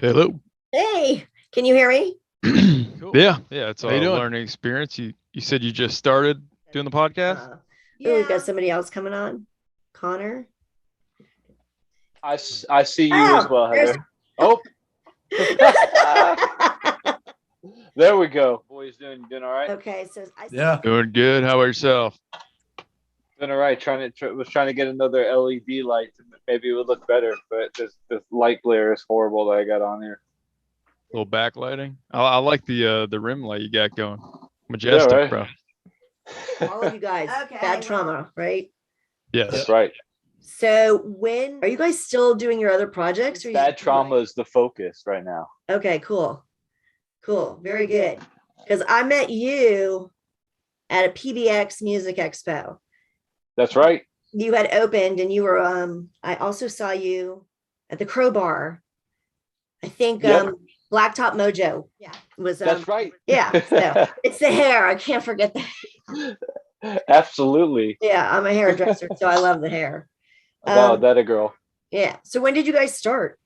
Hello. Hey, can you hear me? Cool. Yeah, it's a learning experience. You said you just started doing the podcast? Oh, we've got somebody else coming on. Connor. I see you as Oh, well, there's. Heather. Oh, there we go. Boys doing all right? Okay, so Yeah. Doing good. How about yourself? Doing all right. Was trying to get another LED light. Maybe it would look better, but this light glare is horrible that I got on here. A little backlighting. I like the rim light you got going. Majestic, Yeah, right. bro. all of you guys, bad trauma, right? Yes. That's right. So when are you guys still doing your other projects? Or Bad trauma is the focus right now. Okay, cool. Very good. Because I met you at a PBX Music Expo. That's right. You had opened and you were I also saw you at the Crowbar. I think Blacktop Mojo. Yeah. Was That's right. Yeah. So it's the hair. I can't forget that. Absolutely. Yeah, I'm a hairdresser, so I love the hair. Wow, that a girl. Yeah. So when did you guys start?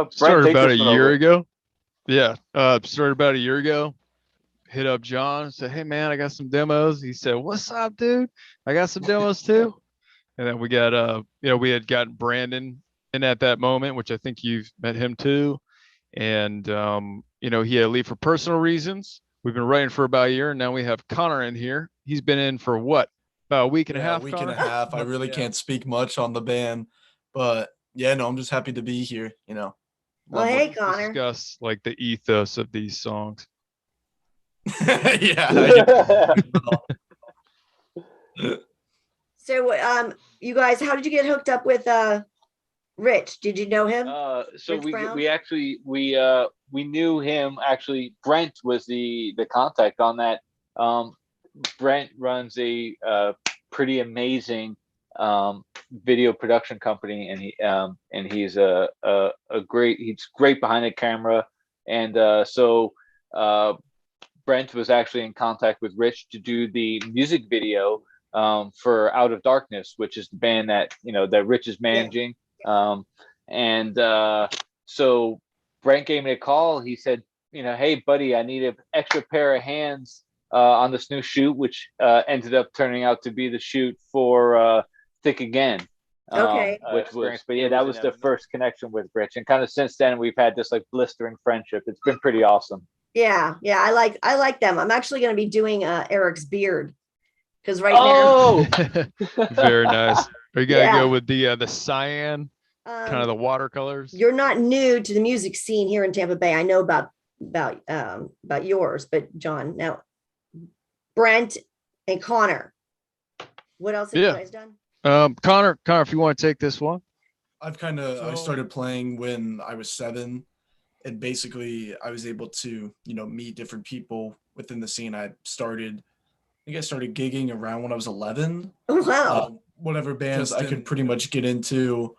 Started about a year ago. Yeah. Started about a year ago. Hit up John, said, "Hey man, I got some demos." He said, "What's up, dude? I got some demos too." And then we got we had gotten Brandon in at that moment, which I think you've met him too. And he had to leave for personal reasons. We've been writing for about a year, and now we have Connor in here. He's been in for what? About a week and a half. A week and a half. I really can't speak much on the band, but I'm just happy to be here. Well, hey, Connor. Discuss like the ethos of these songs. Yeah. So, you guys, how did you get hooked up with Rich? Did you know him? So we actually knew him. Actually, Brent was the contact on that. Brent runs a pretty amazing video production company, and he's he's great behind the camera, and so Brent was actually in contact with Rich to do the music video for Out of Darkness, which is the band that that Rich is managing. Yeah. So Brent gave me a call. He said, "Hey buddy, I need an extra pair of hands on this new shoot," which ended up turning out to be the shoot for Thick Again. Okay. That was the first connection with Rich, and kind of since then we've had this like blistering friendship. It's been pretty awesome. Yeah, I like them. I'm actually going to be doing Eric's beard because now. Very nice. Are you gonna go with the cyan, kind of the watercolors? You're not new to the music scene here in Tampa Bay. I know about yours, but John, now Brent and Connor, what else have you guys done? Connor, if you want to take this one. I started playing when I was 7. And basically, I was able to, meet different people within the scene. I started gigging around when I was 11. Oh, wow. Whatever bands I could pretty much get into,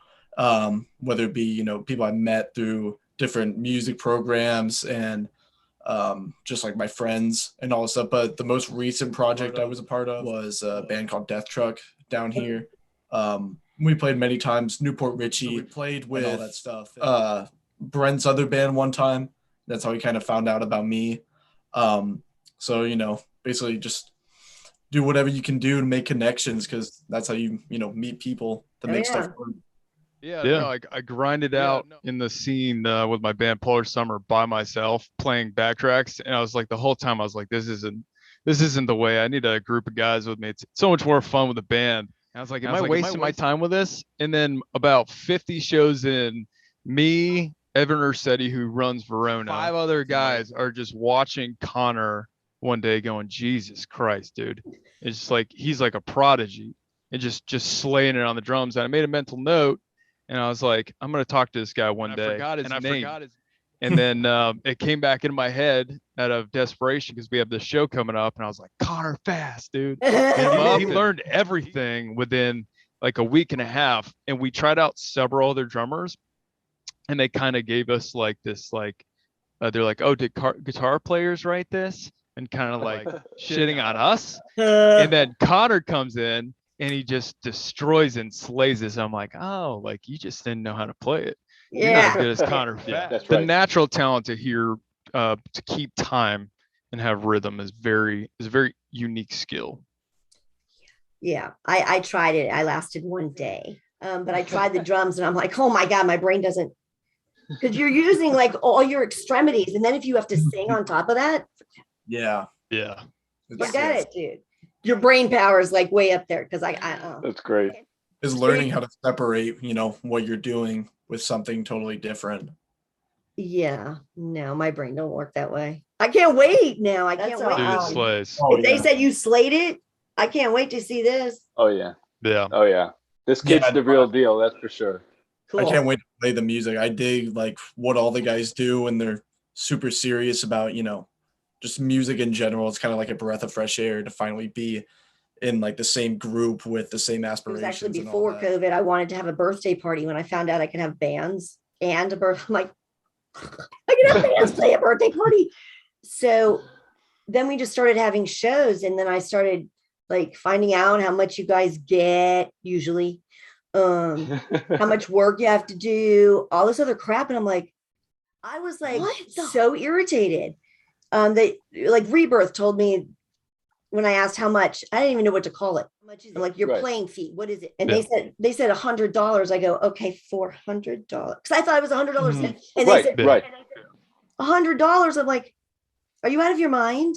whether it be, people I met through different music programs and just like my friends and all this stuff. But the most recent project I was a part of was a band called Death Truck down here. We played many times, Newport Richie. So we played with all that stuff. Brent's other band one time. That's how he kind of found out about me. So basically just do whatever you can do to make connections, because that's how you meet people to make stuff work. I grinded out in the scene with my band Polar Summer by myself playing backtracks, and I was like, the whole time I was like, this isn't the way. I need a group of guys with me. It's so much more fun with a band. And I was like, am I wasting my time with this? And then about 50 shows in, me, Evan Ursetti, who runs Verona, 5 other guys are just watching Connor one day going, Jesus Christ, dude. It's just like, he's like a prodigy and just slaying it on the drums. And I made a mental note and I was like, I'm going to talk to this guy one day. I forgot his name. And then it came back into my head out of desperation because we have this show coming up. And I was like, Connor Fast, dude. And he learned everything within like a week and a half. And we tried out several other drummers. And they kind of gave us like this, like, they're like, oh, did guitar players write this? And kind of like shitting on us. And then Connor comes in and he just destroys and slays this. I'm like, oh, like you just didn't know how to play it. Yeah. You're not as good as Connor. Yeah, that's the right. natural talent to hear, to keep time and have rhythm is a very unique skill. Yeah, I tried it. I lasted one day, but I tried the drums, and I'm like, oh my god, my brain doesn't, because you're using like all your extremities, and then if you have to sing on top of that, yeah, forget it, dude. Your brain power is like way up there, because That's great. Is learning how to separate, what you're doing with something totally different. Yeah, no, my brain don't work that way. I can't wait now. I can't wait. Dude, it slays. If they said you slayed it, I can't wait to see this. Oh yeah. Yeah. Oh yeah. This kid's the real deal, that's for sure. Cool. I can't wait to play the music. I dig like what all the guys do, and they're super serious about, just music in general. It's kind of like a breath of fresh air to finally be in like the same group with the same aspirations. It was actually before COVID. I wanted to have a birthday party. When I found out I could have bands and a birth, I'm like, I can have bands play a birthday party. So then we just started having shows, and then I started like finding out how much you guys get usually, how much work you have to do, all this other crap. And I'm like, I was like so irritated. They like ReBirth told me when I asked how much, I didn't even know what to call it. How much is it? I'm like, your playing fee, what is it? And they said $100. I go, okay, $400. Because I thought it was $100. And they said $100. I'm like, are you out of your mind?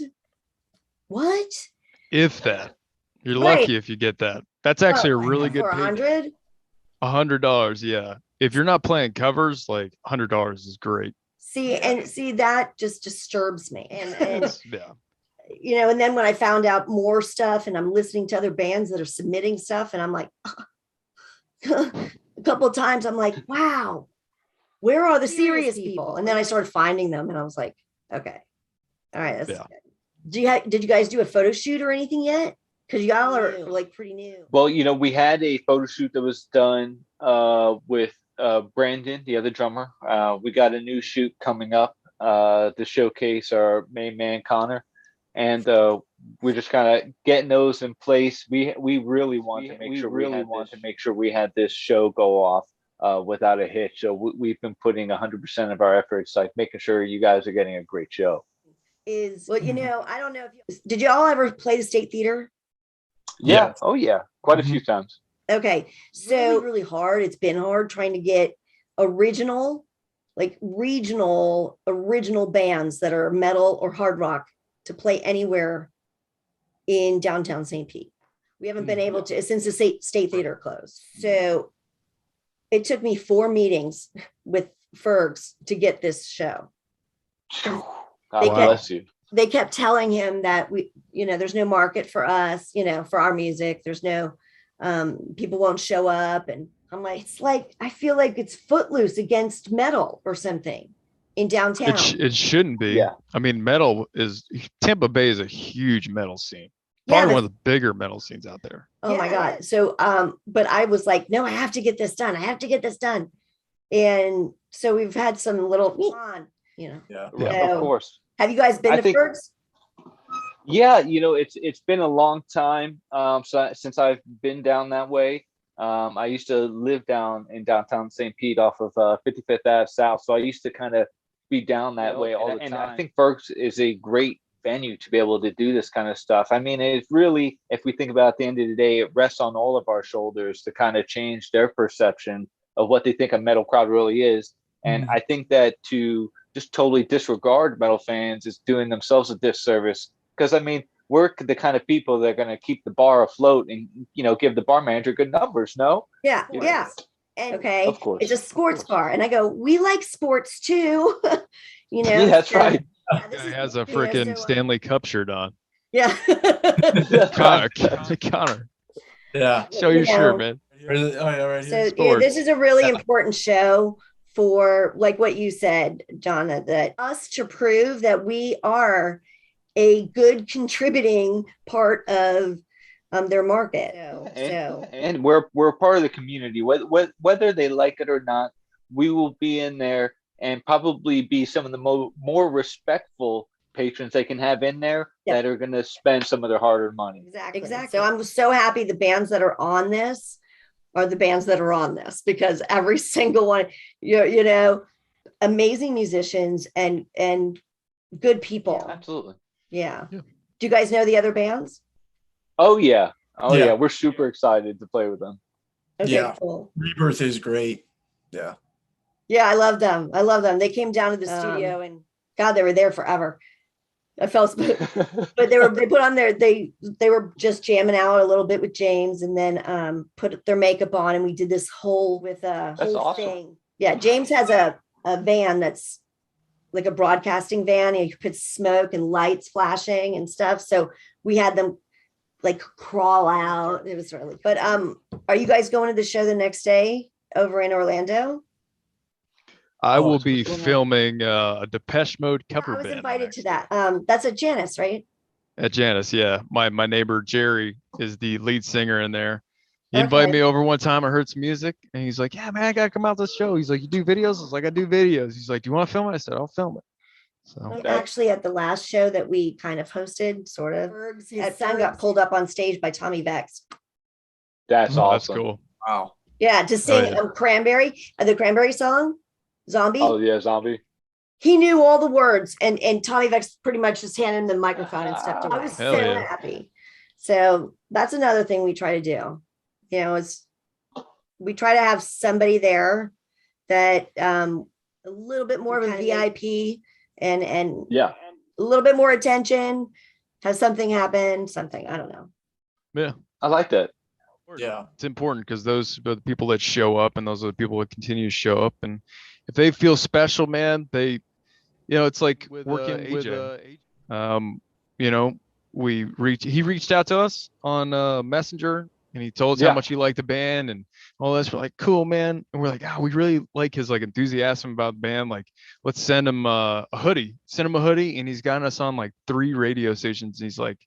What? If that. You're lucky if you get that. That's actually a really good pay. $100, yeah. If you're not playing covers, like $100 is great. See, that just disturbs me. And yeah. And then when I found out more stuff, and I'm listening to other bands that are submitting stuff, and I'm like, a couple of times I'm like, wow, where are the serious people? And then I started finding them, and I was like, okay, all right, that's good. Did you guys do a photo shoot or anything yet? Because y'all are like pretty new. Well, we had a photo shoot that was done with Brandon, the other drummer. We got a new shoot coming up to showcase our main man Connor, and we're just kind of getting those in place. We really want to make sure we had this show go off without a hitch. So we've been putting 100% of our efforts, like making sure you guys are getting a great show. I don't know if did you all ever play the State Theater? Yeah. Oh yeah, quite a few times. Okay, so really hard. It's been hard trying to get original, like regional bands that are metal or hard rock to play anywhere in downtown St. Pete. We haven't been able to since the State Theater closed. So it took me 4 meetings with Fergs to get this show. God bless you. They kept telling him that there's no market for us, for our music. There's no, people won't show up. And I'm like, I feel like it's Footloose against metal or something in downtown. It shouldn't be. Yeah. I mean, Tampa Bay is a huge metal scene. Probably one of the bigger metal scenes out there. Oh my God. So, but I was like, no, I have to get this done. And so we've had some little, Of course. Have you guys been to Fergs? Yeah, it's been a long time since I've been down that way. I used to live down in downtown St. Pete off of 55th Ave South, so I used to kind of be down that way all the time. And I think Fergs is a great venue to be able to do this kind of stuff. I mean, it's really, if we think about it, at the end of the day, it rests on all of our shoulders to kind of change their perception of what they think a metal crowd really is. And I think that to just totally disregard metal fans is doing themselves a disservice, because I mean, we're the kind of people that are going to keep the bar afloat and give the bar manager good numbers. No, yeah. And, okay, of course, it's a sports bar, and I go, we like sports too. Yeah, that's right. Guy has a freaking Stanley Cup shirt on. Yeah. Connor. Yeah. Show your shirt, man. Right so this is a really important show for, like what you said, Donna, that us to prove that we are a good contributing part of their market. And we're part of the community, whether they like it or not. We will be in there and probably be some of the more respectful patrons they can have in there that are going to spend some of their hard-earned money. Exactly. So I'm so happy the bands that are on this are the bands that are on this, because every single one, you know, amazing musicians and good people. Yeah, absolutely. Yeah. Do you guys know the other bands? Oh yeah. We're super excited to play with them. Okay, cool. ReBirth is great. Yeah. Yeah, I love them. They came down to the studio, and God, they were there forever. I felt, but they put on they were just jamming out a little bit with James, and then put their makeup on, and we did this whole awesome. thing. Yeah, James has a van that's like a broadcasting van, and you put smoke and lights flashing and stuff. So we had them like crawl out. It was really, but are you guys going to the show the next day over in Orlando? I will be filming a Depeche Mode cover band. I was invited to that. That's at Janice, right? At Janice, yeah. My neighbor Jerry is the lead singer in there. He invited me over one time. I heard some music, and he's like, "Yeah, man, I gotta come out to the show." He's like, "You do videos?" I was like, "I do videos." He's like, "Do you want to film it?" I said, "I'll film it." So actually, at the last show that we kind of hosted, sort of, his son got pulled up on stage by Tommy Vex. That's awesome. That's cool. Wow. Yeah, to sing the Cranberry song, Zombie. Oh yeah, Zombie. He knew all the words, and Tommy Vex pretty much just handed him the microphone and stepped away. I was so happy. So that's another thing we try to do. You know, is we try to have somebody there that a little bit more of a VIP and a little bit more attention. Have something happen, I don't know. Yeah, I like that. Yeah, it's important because those are the people that show up, and those are the people that continue to show up. And if they feel special, man, they, it's like working with AJ. He reached out to us on Messenger, and he told us how much he liked the band and all this. We're like, cool, man. And we're like, we really like his like enthusiasm about the band. Like, let's send him a hoodie. And he's gotten us on like 3 radio stations. And he's like,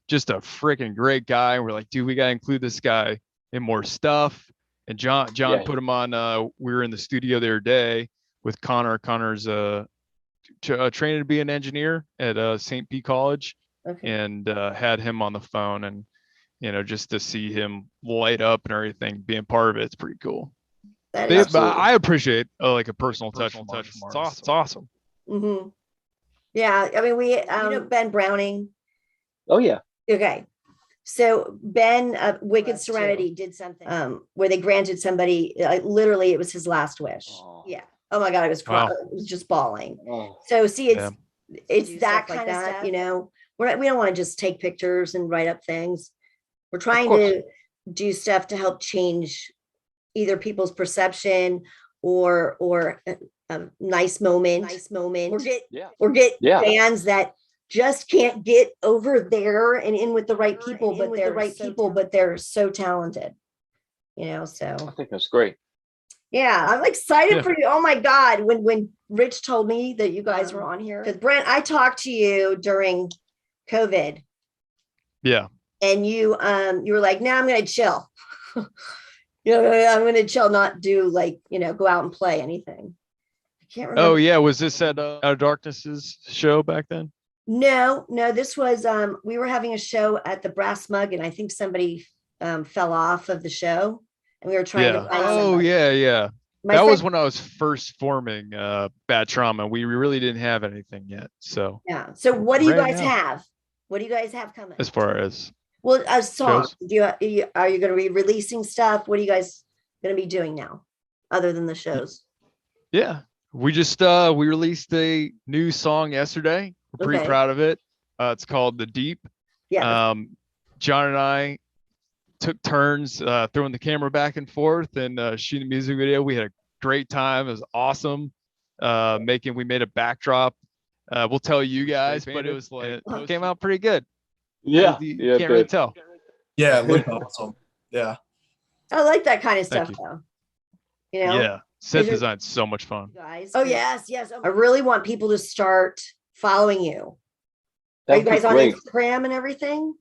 just a freaking great guy. We're like, dude, we got to include this guy in more stuff. And John put him on. We were in the studio the other day with Connor. Connor's training to be an engineer at St. Pete College, and had him on the phone, and just to see him light up and everything, being part of it, it's pretty cool. I appreciate like a personal touch from It's awesome. Mm-hmm. Yeah, I mean, we Ben Browning. Oh yeah. Okay, so Ben Wicked Serenity did something where they granted somebody literally it was his last wish. Yeah. Oh my God, I was crying. It was just bawling. So see, it's that kind of stuff. We don't want to just take pictures and write up things. We're trying to do stuff to help change either people's perception or a nice moment. Or get bands that just can't get over there and in with the right people, but they're so talented. So I think that's great. Yeah, I'm excited for you. Oh my God. When Rich told me that you guys were on here, because Brent, I talked to you during COVID. Yeah. And you were like, no, I'm gonna chill. I'm gonna chill, not do go out and play anything. I can't remember. Oh yeah, was this at Out of Darkness's show back then? No, this was we were having a show at the Brass Mug, and I think somebody fell off of the show, and we were trying to find somebody. Yeah. That was when I was first forming Bad Trauma. We really didn't have anything yet. So yeah. So what do you guys have? What do you guys have coming? As far as a song, are you going to be releasing stuff? What are you guys going to be doing now, other than the shows? Yeah, we just we released a new song yesterday. We're pretty proud of it. It's called The Deep. Yeah. John and I took turns throwing the camera back and forth and shooting a music video. We had a great time. It was awesome. We made a backdrop. We'll tell you guys, but it was like it came out pretty good. Yeah. You can't really tell. Yeah, it looked awesome. Yeah. I like that kind of stuff though. Yeah. Set design's so much fun. Guys. Oh yes. I really want people to start following you. Are you guys on Instagram and everything?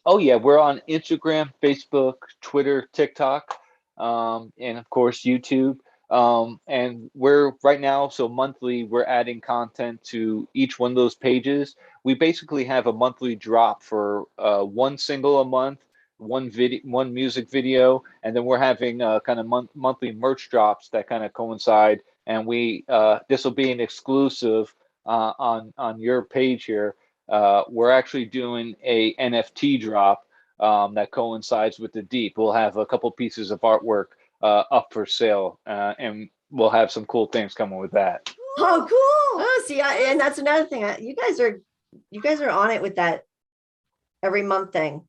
Oh yeah, we're on Instagram, Facebook, Twitter, TikTok, and of course YouTube. And we're right now, so monthly, we're adding content to each one of those pages. We basically have a monthly drop for one single a month, one music video, and then we're having kind of monthly merch drops that kind of coincide. And we this will be an exclusive on your page here. We're actually doing a NFT drop that coincides with the Deep. We'll have a couple pieces of artwork up for sale, and we'll have some cool things coming with that. Oh, cool! Oh, see, and that's another thing. You guys are on it with that every month thing.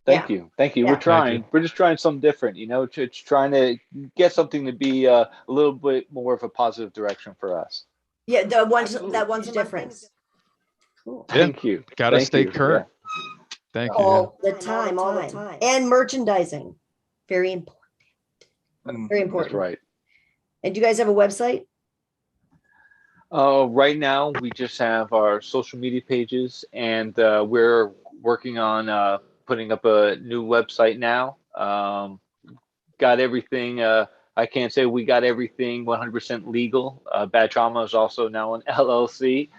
Thank you. Yeah. We're trying. We're just trying something different. You know, it's trying to get something to be a little bit more of a positive direction for us. Yeah, that one's different. Cool. Thank you. Gotta stay current. Yeah. Thank you. All the time. And merchandising. Very important. Very important. That's right. And do you guys have a website? Right now, we just have our social media pages, and we're working on putting up a new website now. Got everything. I can't say we got everything 100% legal. Bad Trauma is also now an LLC.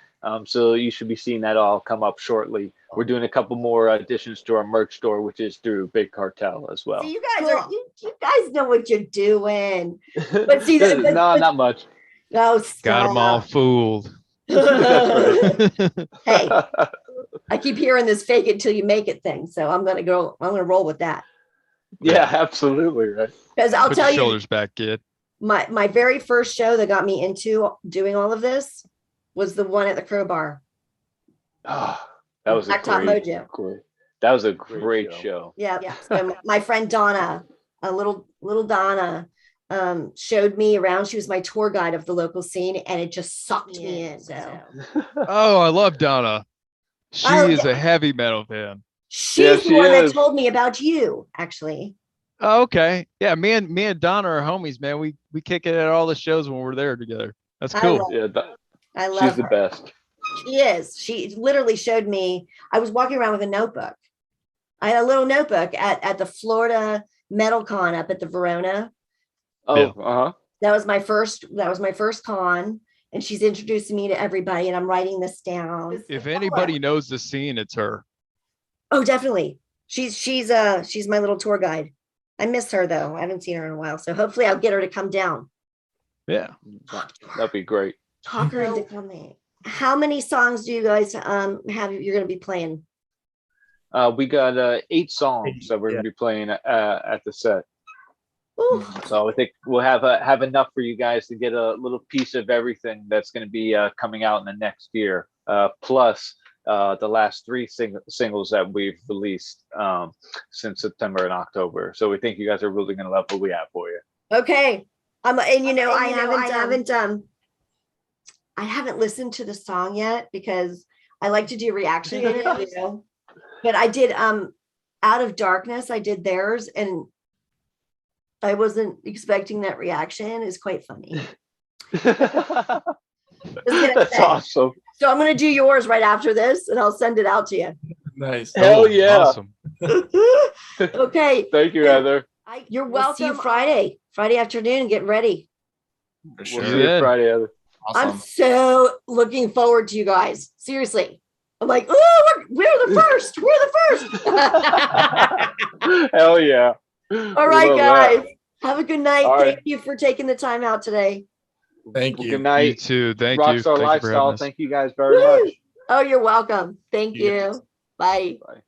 So you should be seeing that all come up shortly. We're doing a couple more additions to our merch store, which is through Big Cartel as well. See, you guys you guys know what you're doing. But see, no, not much. No, stop. Got them all fooled. Hey, I keep hearing this fake it till you make it thing. So I'm gonna roll with that. Yeah, absolutely, right. Because I'll tell you, shoulders back, kid. My very first show that got me into doing all of this was the one at the Crowbar. Oh, that was Black Top Mojo. That was a great show. Yeah. So my friend Donna, a little Donna, showed me around. She was my tour guide of the local scene, and it just sucked me in. So. Oh, I love Donna. She is a heavy metal fan. She's the one that told me about you, actually. Oh, okay. Yeah, me and Donna are homies, man. We kick it at all the shows when we're there together. That's cool. I love she's her. The best. She is. She literally showed me. I was walking around with a notebook. I had a little notebook at the Florida Metal Con up at the Verona. Oh, That was my first con, and she's introducing me to everybody, and I'm writing this down. If anybody knows the scene, it's her. Oh, definitely. She's my little tour guide. I miss her though. I haven't seen her in a while, so hopefully I'll get her to come down. Yeah, that'd be great. Talk her into coming. How many songs do you guys have you're going to be playing? We got 8 songs that we're going to be playing at the set. Ooh. So I think we'll have enough for you guys to get a little piece of everything that's going to be coming out in the next year. Plus the last 3 singles that we've released since September and October. So we think you guys are really going to love what we have for you. Okay. I haven't listened to the song yet because I like to do reaction videos, but I did Out of Darkness. I did theirs, and I wasn't expecting that reaction. It's quite funny. That's awesome. So I'm going to do yours right after this, and I'll send it out to you. Nice. Hell yeah. Awesome. Okay. Than're you, Heather. You're welcome. See you Friday afternoon. Get ready. For sure. We'll see you Friday, Heather. Awesome. I'm so looking forward to you guys. Seriously. I'm like, oh, we're the first. We're the first. Hell yeah. All right, guys. That. Have a good night. All Thank right. you for taking the time out today. Thank you. Good night. You too. Thank Rockstar you. Lifestyle. Thank you guys very much. Oh, you're welcome. Thank you. Bye. Bye.